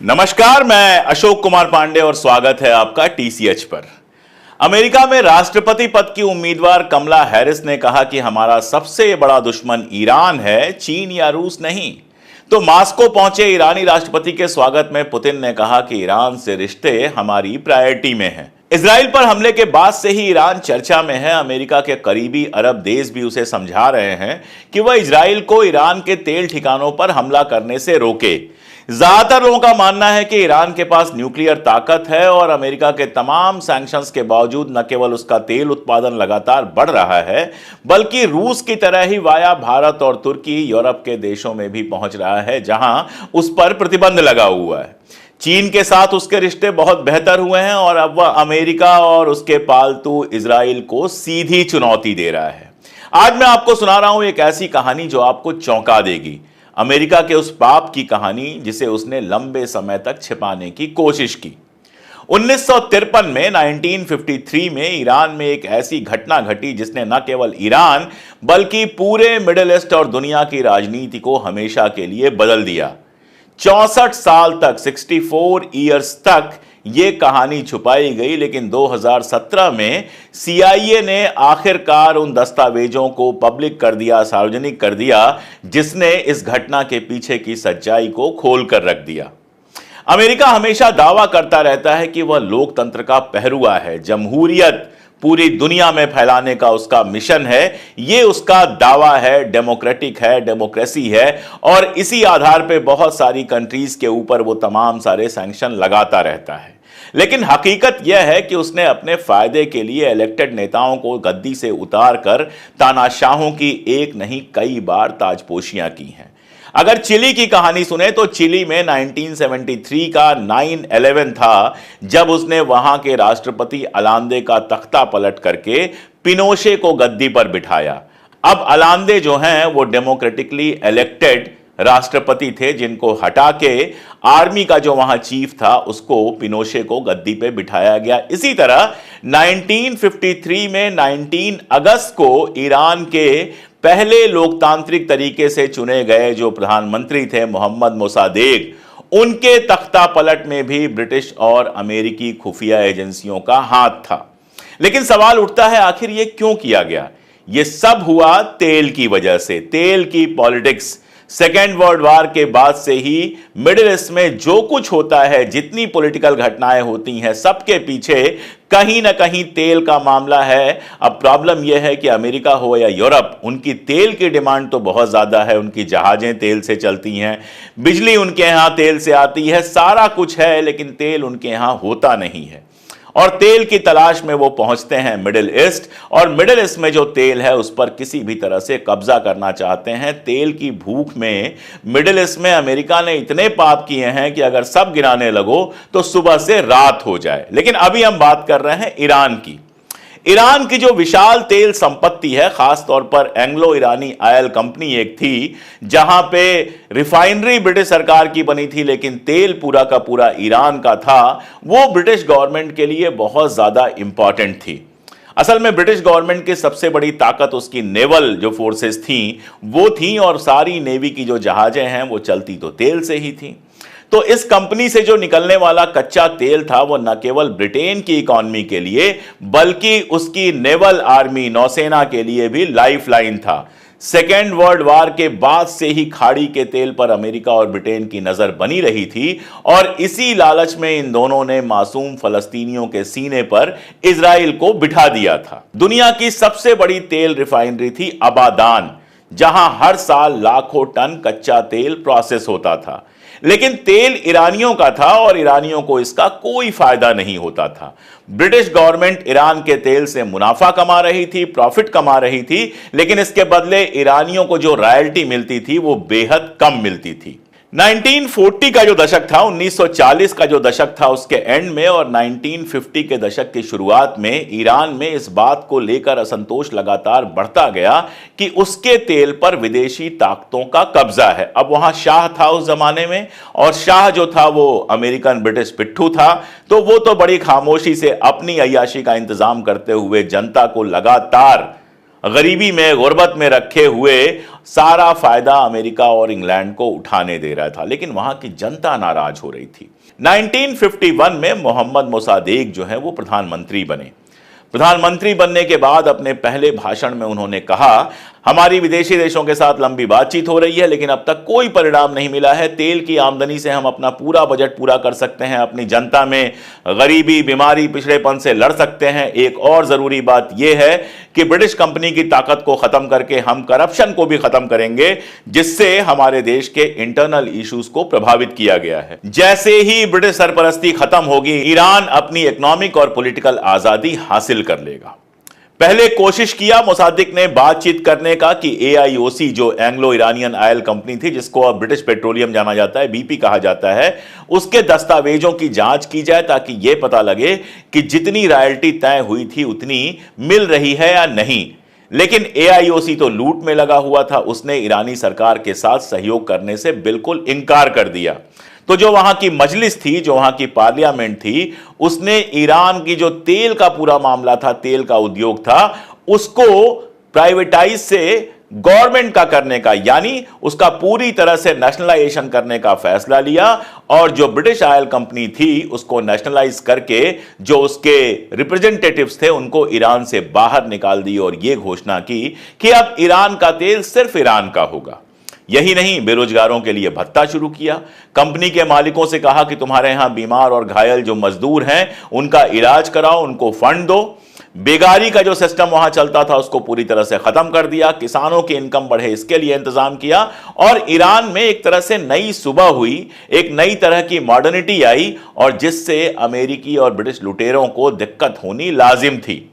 नमस्कार, मैं अशोक कुमार पांडे और स्वागत है आपका टीसीएच पर। अमेरिका में राष्ट्रपति पद की उम्मीदवार कमला हैरिस ने कहा कि हमारा सबसे बड़ा दुश्मन ईरान है, चीन या रूस नहीं। तो मास्को पहुंचे ईरानी राष्ट्रपति के स्वागत में पुतिन ने कहा कि ईरान से रिश्ते हमारी प्रायोरिटी में हैं। इजराइल पर हमले के बाद से ही ईरान चर्चा में है। अमेरिका के करीबी अरब देश भी उसे समझा रहे हैं कि वह इजराइल को ईरान के तेल ठिकानों पर हमला करने से रोके। ज्यादातर लोगों का मानना है कि ईरान के पास न्यूक्लियर ताकत है और अमेरिका के तमाम सैंक्शंस के बावजूद न केवल उसका तेल उत्पादन लगातार बढ़ रहा है, बल्कि रूस की तरह ही वाया भारत और तुर्की यूरोप के देशों में भी पहुंच रहा है, जहां उस पर प्रतिबंध लगा हुआ है। चीन के साथ उसके रिश्ते बहुत बेहतर हुए हैं और अब वह अमेरिका और उसके पालतू इजराइल को सीधी चुनौती दे रहा है। आज मैं आपको सुना रहा हूं एक ऐसी कहानी जो आपको चौंका देगी। अमेरिका के उस पाप की कहानी जिसे उसने लंबे समय तक छिपाने की कोशिश की। 1953 में 1953 में ईरान में एक ऐसी घटना घटी जिसने न केवल ईरान बल्कि पूरे मिडिल ईस्ट और दुनिया की राजनीति को हमेशा के लिए बदल दिया। 64 साल तक 64 ईयर्स तक ये कहानी छुपाई गई, लेकिन 2017 में CIA ने आखिरकार उन दस्तावेजों को पब्लिक कर दिया, सार्वजनिक कर दिया, जिसने इस घटना के पीछे की सच्चाई को खोल कर रख दिया। अमेरिका हमेशा दावा करता रहता है कि वह लोकतंत्र का पहरुआ है, जमहूरियत पूरी दुनिया में फैलाने का उसका मिशन है, ये उसका दावा है, डेमोक्रेटिक है, डेमोक्रेसी है, और इसी आधार पे बहुत सारी कंट्रीज के ऊपर वो तमाम सारे सैंक्शन लगाता रहता है। लेकिन हकीकत यह है कि उसने अपने फायदे के लिए इलेक्टेड नेताओं को गद्दी से उतार कर तानाशाहों की एक नहीं कई बार ताजपोशियां की हैं। अगर चिली की कहानी सुने तो चिली में 1973 का 9/11 था, जब उसने वहां के राष्ट्रपति अलांदे का तख्ता पलट करके पिनोशे को गद्दी पर बिठाया। अब अलांदे जो हैं वो डेमोक्रेटिकली इलेक्टेड राष्ट्रपति थे, जिनको हटा के आर्मी का जो वहां चीफ था उसको पिनोशे को गद्दी पे बिठाया गया। इसी तरह 1953 में 19 अगस्त को ईरान के पहले लोकतांत्रिक तरीके से चुने गए जो प्रधानमंत्री थे मोहम्मद मोसादेक, उनके तख्ता पलट में भी ब्रिटिश और अमेरिकी खुफिया एजेंसियों का हाथ था। लेकिन सवाल उठता है, आखिर ये क्यों किया गया? ये सब हुआ तेल की वजह से, तेल की पॉलिटिक्स। सेकेंड वर्ल्ड वॉर के बाद से ही मिडिल ईस्ट में जो कुछ होता है, जितनी पॉलिटिकल घटनाएं होती हैं, सबके पीछे कहीं ना कहीं तेल का मामला है। अब प्रॉब्लम यह है कि अमेरिका हो या यूरोप, उनकी तेल की डिमांड तो बहुत ज्यादा है। उनकी जहाजें तेल से चलती हैं, बिजली उनके यहां तेल से आती है, सारा कुछ है, लेकिन तेल उनके यहां होता नहीं है। और तेल की तलाश में वो पहुंचते हैं मिडिल ईस्ट, और मिडिल ईस्ट में जो तेल है उस पर किसी भी तरह से कब्जा करना चाहते हैं। तेल की भूख में मिडिल ईस्ट में अमेरिका ने इतने पाप किए हैं कि अगर सब गिनाने लगो तो सुबह से रात हो जाए। लेकिन अभी हम बात कर रहे हैं ईरान की। ईरान की जो विशाल तेल संपत्ति है, खासतौर पर एंग्लो ईरानी ऑयल कंपनी एक थी, जहां पे रिफाइनरी ब्रिटिश सरकार की बनी थी, लेकिन तेल पूरा का पूरा ईरान का था। वो ब्रिटिश गवर्नमेंट के लिए बहुत ज्यादा इंपॉर्टेंट थी। असल में ब्रिटिश गवर्नमेंट की सबसे बड़ी ताकत उसकी नेवल जो फोर्सेस थी वो थी, और सारी नेवी की जो जहाजें हैं वो चलती तो तेल से ही थी। तो इस कंपनी से जो निकलने वाला कच्चा तेल था वो न केवल ब्रिटेन की इकोनॉमी के लिए बल्कि उसकी नेवल आर्मी, नौसेना के लिए भी लाइफलाइन था। सेकेंड वर्ल्ड वॉर के बाद से ही खाड़ी के तेल पर अमेरिका और ब्रिटेन की नजर बनी रही थी, और इसी लालच में इन दोनों ने मासूम फलस्तीनियों के सीने पर इजराइल को बिठा दिया था। दुनिया की सबसे बड़ी तेल रिफाइनरी थी अबादान, जहां हर साल लाखों टन कच्चा तेल प्रोसेस होता था। लेकिन तेल ईरानियों का था और ईरानियों को इसका कोई फायदा नहीं होता था। ब्रिटिश गवर्नमेंट ईरान के तेल से मुनाफा कमा रही थी, प्रॉफिट कमा रही थी, लेकिन इसके बदले ईरानियों को जो रॉयल्टी मिलती थी वो बेहद कम मिलती थी। 1940 का जो दशक था, 1940 का जो दशक था, उसके एंड में और 1950 के दशक की शुरुआत में ईरान में इस बात को लेकर असंतोष लगातार बढ़ता गया कि उसके तेल पर विदेशी ताकतों का कब्जा है। अब वहां शाह था उस जमाने में, और शाह जो था वो अमेरिकन ब्रिटिश पिट्ठू था, तो वो तो बड़ी खामोशी से अपनी अय्याशी का इंतजाम करते हुए जनता को लगातार गरीबी में, गुर्बत में रखे हुए सारा फायदा अमेरिका और इंग्लैंड को उठाने दे रहा था, लेकिन वहां की जनता नाराज हो रही थी। 1951 में मोहम्मद मोसादेक जो है वो प्रधानमंत्री बने। प्रधानमंत्री बनने के बाद अपने पहले भाषण में उन्होंने कहा, हमारी विदेशी देशों के साथ लंबी बातचीत हो रही है, लेकिन अब तक कोई परिणाम नहीं मिला है। तेल की आमदनी से हम अपना पूरा बजट पूरा कर सकते हैं, अपनी जनता में गरीबी, बीमारी, पिछड़ेपन से लड़ सकते हैं। एक और जरूरी बात यह है कि ब्रिटिश कंपनी की ताकत को खत्म करके हम करप्शन को भी खत्म करेंगे, जिससे हमारे देश के इंटरनल इश्यूज को प्रभावित किया गया है। जैसे ही ब्रिटिश सरपरस्ती खत्म होगी, ईरान अपनी इकोनॉमिक और पॉलिटिकल आजादी हासिल कर लेगा। पहले कोशिश किया मोसादिक ने बातचीत करने का कि AIOC जो एंग्लो ईरानियन ऑयल कंपनी थी, जिसको अब ब्रिटिश पेट्रोलियम जाना जाता है, BP कहा जाता है, उसके दस्तावेजों की जांच की जाए ताकि यह पता लगे कि जितनी रॉयल्टी तय हुई थी उतनी मिल रही है या नहीं। लेकिन AIOC तो लूट में लगा हुआ था, उसने ईरानी सरकार के साथ सहयोग करने से बिल्कुल इंकार कर दिया। तो जो वहां की मजलिस थी, जो वहां की पार्लियामेंट थी, उसने ईरान की जो तेल का पूरा मामला था, तेल का उद्योग था, उसको प्राइवेटाइज से गवर्नमेंट का करने का, यानी उसका पूरी तरह से नेशनलाइजेशन करने का फैसला लिया। और जो ब्रिटिश ऑयल कंपनी थी उसको नेशनलाइज करके जो उसके रिप्रेजेंटेटिव्स थे उनको ईरान से बाहर निकाल दी और यह घोषणा की कि अब ईरान का तेल सिर्फ ईरान का होगा। यही नहीं, बेरोजगारों के लिए भत्ता शुरू किया। कंपनी के मालिकों से कहा कि तुम्हारे यहां बीमार और घायल जो मजदूर हैं उनका इलाज कराओ, उनको फंड दो। बेगारी का जो सिस्टम वहां चलता था उसको पूरी तरह से खत्म कर दिया। किसानों की इनकम बढ़े इसके लिए इंतजाम किया और ईरान में एक तरह से नई सुबह हुई, एक नई तरह की मॉडर्निटी आई, और जिससे अमेरिकी और ब्रिटिश लुटेरों को दिक्कत होनी लाजिम थी।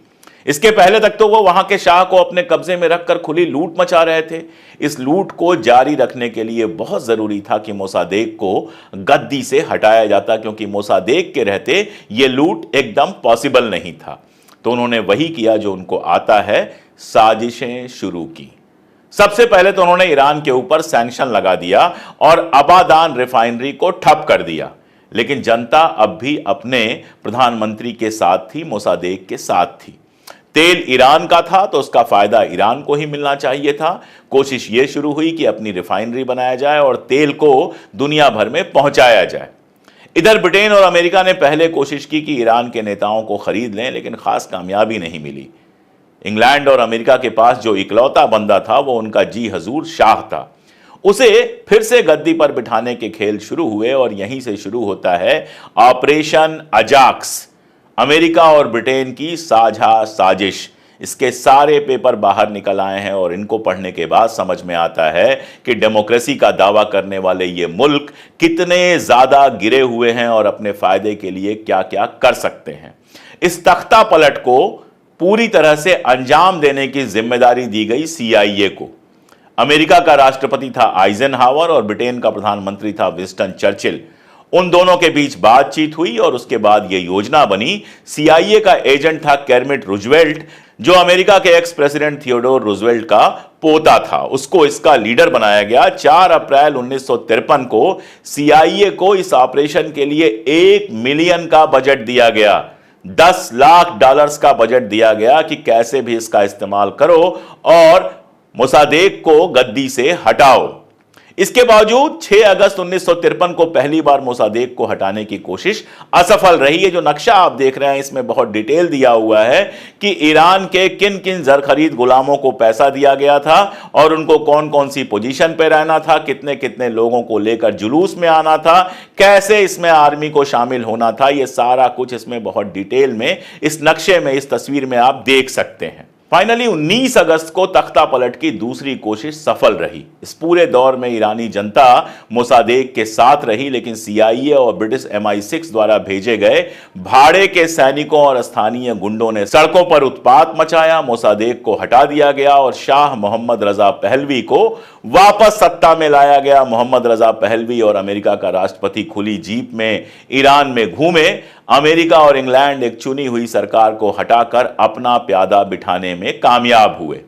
इसके पहले तक तो वो वहां के शाह को अपने कब्जे में रखकर खुली लूट मचा रहे थे। इस लूट को जारी रखने के लिए बहुत जरूरी था कि मोसादेक को गद्दी से हटाया जाता, क्योंकि मोसादेक के रहते ये लूट एकदम पॉसिबल नहीं था। तो उन्होंने वही किया जो उनको आता है, साजिशें शुरू की। सबसे पहले तो उन्होंने ईरान के ऊपर सैंक्शन लगा दिया और अबादान रिफाइनरी को ठप कर दिया। लेकिन जनता अब भी अपने प्रधानमंत्री के साथ थी, मोसादेक के साथ थी। तेल ईरान का था तो उसका फायदा ईरान को ही मिलना चाहिए था। कोशिश यह शुरू हुई कि अपनी रिफाइनरी बनाया जाए और तेल को दुनिया भर में पहुंचाया जाए। इधर ब्रिटेन और अमेरिका ने पहले कोशिश की कि ईरान के नेताओं को खरीद लें, लेकिन खास कामयाबी नहीं मिली। इंग्लैंड और अमेरिका के पास जो इकलौता बंदा था वो उनका जी हजूर शाह था। उसे फिर से गद्दी पर बिठाने के खेल शुरू हुए और यहीं से शुरू होता है ऑपरेशन अजाक्स, अमेरिका और ब्रिटेन की साझा साजिश। इसके सारे पेपर बाहर निकल आए हैं और इनको पढ़ने के बाद समझ में आता है कि डेमोक्रेसी का दावा करने वाले ये मुल्क कितने ज्यादा गिरे हुए हैं और अपने फायदे के लिए क्या क्या कर सकते हैं। इस तख्ता पलट को पूरी तरह से अंजाम देने की जिम्मेदारी दी गई CIA को। अमेरिका का राष्ट्रपति था आइजनहावर और ब्रिटेन का प्रधानमंत्री था विंस्टन चर्चिल। उन दोनों के बीच बातचीत हुई और उसके बाद यह योजना बनी। CIA का एजेंट था केर्मिट रूजवेल्ट, जो अमेरिका के एक्स प्रेसिडेंट थियोडोर रूजवेल्ट का पोता था। उसको इसका लीडर बनाया गया। 4 अप्रैल 1953 को CIA को इस ऑपरेशन के लिए $1 मिलियन का बजट दिया गया। $10 लाख का बजट दिया गया कि कैसे भी इसका इस्तेमाल करो और मोसादेक को गद्दी से हटाओ। इसके बावजूद 6 अगस्त 1953 को पहली बार मोसादेक को हटाने की कोशिश असफल रही है। जो नक्शा आप देख रहे हैं इसमें बहुत डिटेल दिया हुआ है कि ईरान के किन किन जर खरीद गुलामों को पैसा दिया गया था और उनको कौन कौन सी पोजीशन पे रहना था, कितने कितने लोगों को लेकर जुलूस में आना था, कैसे इसमें आर्मी को शामिल होना था। यह सारा कुछ इसमें बहुत डिटेल में इस नक्शे में, इस तस्वीर में आप देख सकते हैं। फाइनली 19 अगस्त को तख्ता पलट की दूसरी कोशिश सफल रही। इस पूरे दौर में ईरानी जनता मोसादेक के साथ रही, लेकिन CIA और ब्रिटिश MI6 द्वारा भेजे गए भाड़े के सैनिकों और स्थानीय गुंडों ने सड़कों पर उत्पात मचाया। मोसादेक को हटा दिया गया और शाह मोहम्मद रजा पहलवी को वापस सत्ता में लाया गया। मोहम्मद रजा पहलवी और अमेरिका का राष्ट्रपति खुली जीप में ईरान में घूमे। अमेरिका और इंग्लैंड एक चुनी हुई सरकार को हटाकर अपना प्यादा बिठाने में कामयाब हुए।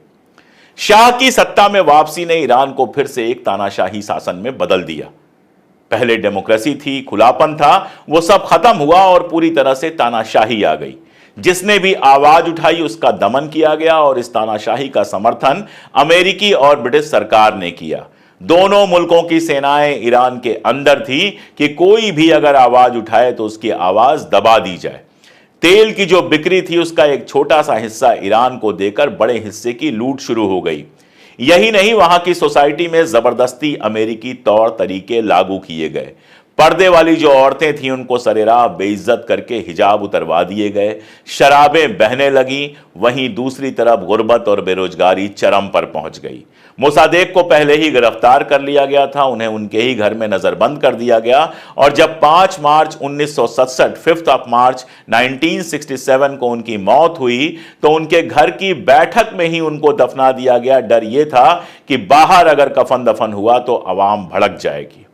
शाह की सत्ता में वापसी ने ईरान को फिर से एक तानाशाही शासन में बदल दिया। पहले डेमोक्रेसी थी, खुलापन था, वो सब खत्म हुआ और पूरी तरह से तानाशाही आ गई। जिसने भी आवाज उठाई उसका दमन किया गया और इस तानाशाही का समर्थन अमेरिकी और ब्रिटिश सरकार ने किया। दोनों मुल्कों की सेनाएं ईरान के अंदर थी कि कोई भी अगर आवाज उठाए तो उसकी आवाज दबा दी जाए। तेल की जो बिक्री थी उसका एक छोटा सा हिस्सा ईरान को देकर बड़े हिस्से की लूट शुरू हो गई। यही नहीं, वहां की सोसाइटी में जबरदस्ती अमेरिकी तौर तरीके लागू किए गए। पर्दे वाली जो औरतें थीं उनको सरेराह बेइज्जत करके हिजाब उतरवा दिए गए। शराबें बहने लगी। वहीं दूसरी तरफ गुर्बत और बेरोजगारी चरम पर पहुंच गई। मोसादेक को पहले ही गिरफ्तार कर लिया गया था, उन्हें उनके ही घर में नजरबंद कर दिया गया और जब 5 मार्च 1967 5 ऑफ मार्च 1967 को उनकी मौत हुई तो उनके घर की बैठक में ही उनको दफना दिया गया। डर यह था कि बाहर अगर कफन दफन हुआ तो अवाम भड़क जाएगी।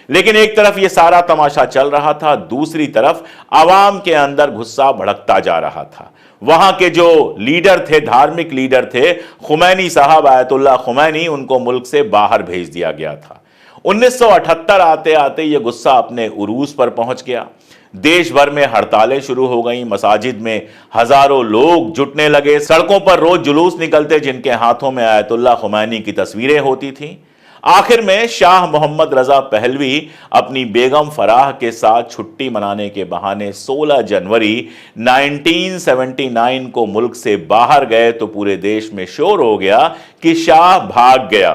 लेकिन एक तरफ यह सारा तमाशा चल रहा था, दूसरी तरफ आवाम के अंदर गुस्सा भड़कता जा रहा था। वहां के जो लीडर थे, धार्मिक लीडर थे, खुमैनी साहब, आयतुल्लाह खुमैनी, उनको मुल्क से बाहर भेज दिया गया था। 1978 आते आते यह गुस्सा अपने उरूज पर पहुंच गया। देश भर में हड़तालें शुरू हो गई। मसाजिद में हजारों लोग जुटने लगे। सड़कों पर रोज जुलूस निकलते जिनके हाथों में आयतुल्लाह खुमैनी की तस्वीरें होती थीं। आखिर में शाह मोहम्मद रजा पहलवी अपनी बेगम फराह के साथ छुट्टी मनाने के बहाने 16 जनवरी 1979 को मुल्क से बाहर गए तो पूरे देश में शोर हो गया कि शाह भाग गया।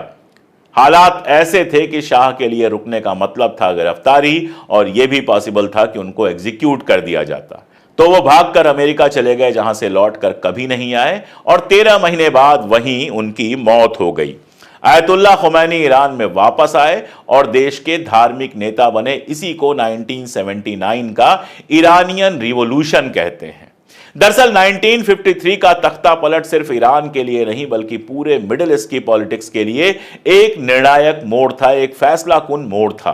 हालात ऐसे थे कि शाह के लिए रुकने का मतलब था गिरफ्तारी और यह भी पॉसिबल था कि उनको एग्जीक्यूट कर दिया जाता। तो वो भागकर अमेरिका चले गए जहां से लौटकर कभी नहीं आए और 13 महीने बाद वहीं उनकी मौत हो गई। आयतुल्लाह खुमैनी ईरान में वापस आए और देश के धार्मिक नेता बने। इसी को 1979 का ईरानियन रिवॉल्यूशन कहते हैं। दरअसल 1953 का तख्ता पलट सिर्फ ईरान के लिए नहीं बल्कि पूरे मिडिल ईस्ट की पॉलिटिक्स के लिए एक निर्णायक मोड़ था, एक फैसला कुन मोड़ था।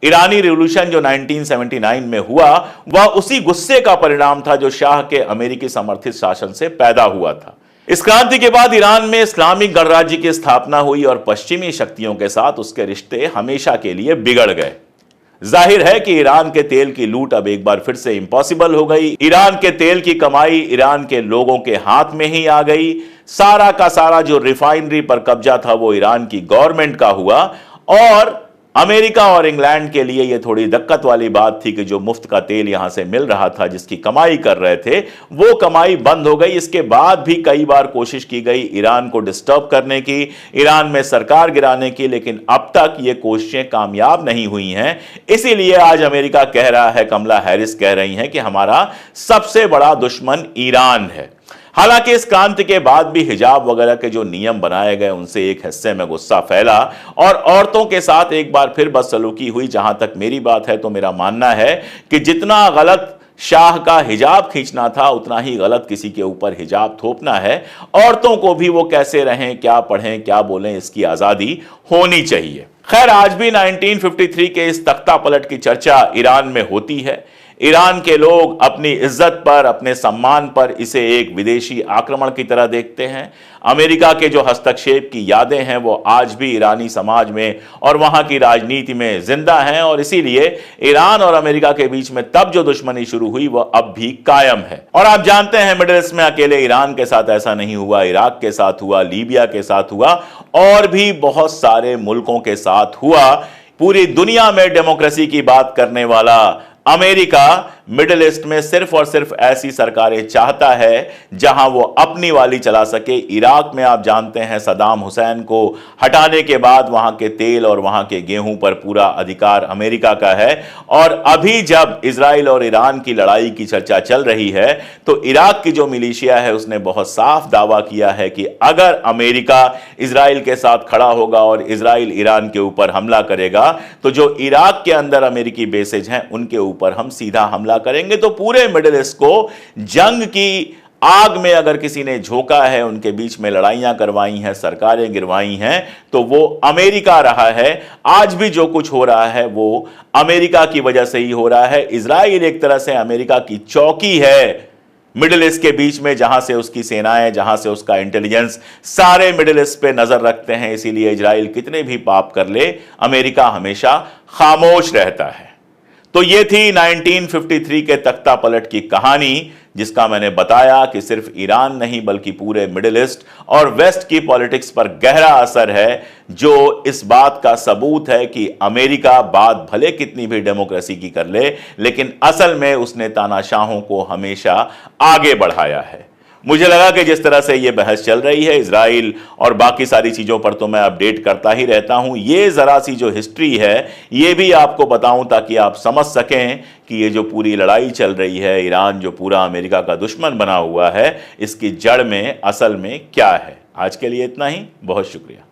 ईरानी रिवॉल्यूशन जो 1979 में हुआ वह उसी गुस्से का परिणाम था जो शाह के अमेरिकी समर्थित शासन से पैदा हुआ था। इस क्रांति के बाद ईरान में इस्लामिक गणराज्य की स्थापना हुई और पश्चिमी शक्तियों के साथ उसके रिश्ते हमेशा के लिए बिगड़ गए। जाहिर है कि ईरान के तेल की लूट अब एक बार फिर से इम्पॉसिबल हो गई। ईरान के तेल की कमाई ईरान के लोगों के हाथ में ही आ गई। सारा का सारा जो रिफाइनरी पर कब्जा था वो ईरान की गवर्नमेंट का हुआ और अमेरिका और इंग्लैंड के लिए यह थोड़ी दिक्कत वाली बात थी कि जो मुफ्त का तेल यहां से मिल रहा था, जिसकी कमाई कर रहे थे, वो कमाई बंद हो गई। इसके बाद भी कई बार कोशिश की गई ईरान को डिस्टर्ब करने की, ईरान में सरकार गिराने की, लेकिन अब तक ये कोशिशें कामयाब नहीं हुई हैं। इसीलिए आज अमेरिका कह रहा है, कमला हैरिस कह रही हैं कि हमारा सबसे बड़ा दुश्मन ईरान है। हालांकि इस क्रांति के बाद भी हिजाब वगैरह के जो नियम बनाए गए उनसे एक हिस्से में गुस्सा फैला और औरतों के साथ एक बार फिर बदसलूकी हुई। जहां तक मेरी बात है तो मेरा मानना है कि जितना गलत शाह का हिजाब खींचना था उतना ही गलत किसी के ऊपर हिजाब थोपना है। औरतों को भी वो कैसे रहें, क्या पढ़ें, क्या बोलें, इसकी आजादी होनी चाहिए। खैर, आज भी 1953 के इस तख्ता पलट की चर्चा ईरान में होती है। ईरान के लोग अपनी इज्जत पर, अपने सम्मान पर इसे एक विदेशी आक्रमण की तरह देखते हैं। अमेरिका के जो हस्तक्षेप की यादें हैं वो आज भी ईरानी समाज में और वहां की राजनीति में जिंदा हैं और इसीलिए ईरान और अमेरिका के बीच में तब जो दुश्मनी शुरू हुई वह अब भी कायम है। और आप जानते हैं मिडिल ईस्ट में अकेले ईरान के साथ ऐसा नहीं हुआ, इराक के साथ हुआ, लीबिया के साथ हुआ और भी बहुत सारे मुल्कों के साथ हुआ। पूरी दुनिया में डेमोक्रेसी की बात करने वाला अमेरिका मिडिल ईस्ट में सिर्फ और सिर्फ ऐसी सरकारें चाहता है जहां वो अपनी वाली चला सके। इराक में आप जानते हैं सद्दाम हुसैन को हटाने के बाद वहां के तेल और वहां के गेहूं पर पूरा अधिकार अमेरिका का है। और अभी जब इजराइल और ईरान की लड़ाई की चर्चा चल रही है तो इराक की जो मिलिशिया है उसने बहुत साफ दावा किया है कि अगर अमेरिका इजराइल के साथ खड़ा होगा और इजराइल ईरान के ऊपर हमला करेगा तो जो इराक के अंदर अमेरिकी बेसेज हैं उनके ऊपर हम सीधा हमला करेंगे। तो पूरे मिडिल ईस्ट को जंग की आग में अगर किसी ने झोंका है, उनके बीच में लड़ाइयां करवाई हैं, सरकारें गिरवाई हैं, तो वो अमेरिका रहा है। आज भी जो कुछ हो रहा है वो अमेरिका की वजह से ही हो रहा है। इजराइल एक तरह से अमेरिका की चौकी है मिडिल ईस्ट के बीच में, जहां से उसकी सेनाएं, जहां से उसका इंटेलिजेंस सारे मिडिल ईस्ट पे नजर रखते हैं। इसीलिए इजराइल कितने भी पाप कर ले, अमेरिका हमेशा खामोश रहता है। तो ये थी 1953 के तख्ता पलट की कहानी, जिसका मैंने बताया कि सिर्फ ईरान नहीं बल्कि पूरे मिडिल ईस्ट और वेस्ट की पॉलिटिक्स पर गहरा असर है, जो इस बात का सबूत है कि अमेरिका बात भले कितनी भी डेमोक्रेसी की कर ले, लेकिन असल में उसने तानाशाहों को हमेशा आगे बढ़ाया है। मुझे लगा कि जिस तरह से ये बहस चल रही है इजराइल और बाकी सारी चीज़ों पर, तो मैं अपडेट करता ही रहता हूं। ये ज़रा सी जो हिस्ट्री है ये भी आपको बताऊं ताकि आप समझ सकें कि ये जो पूरी लड़ाई चल रही है, ईरान जो पूरा अमेरिका का दुश्मन बना हुआ है, इसकी जड़ में असल में क्या है। आज के लिए इतना ही, बहुत शुक्रिया।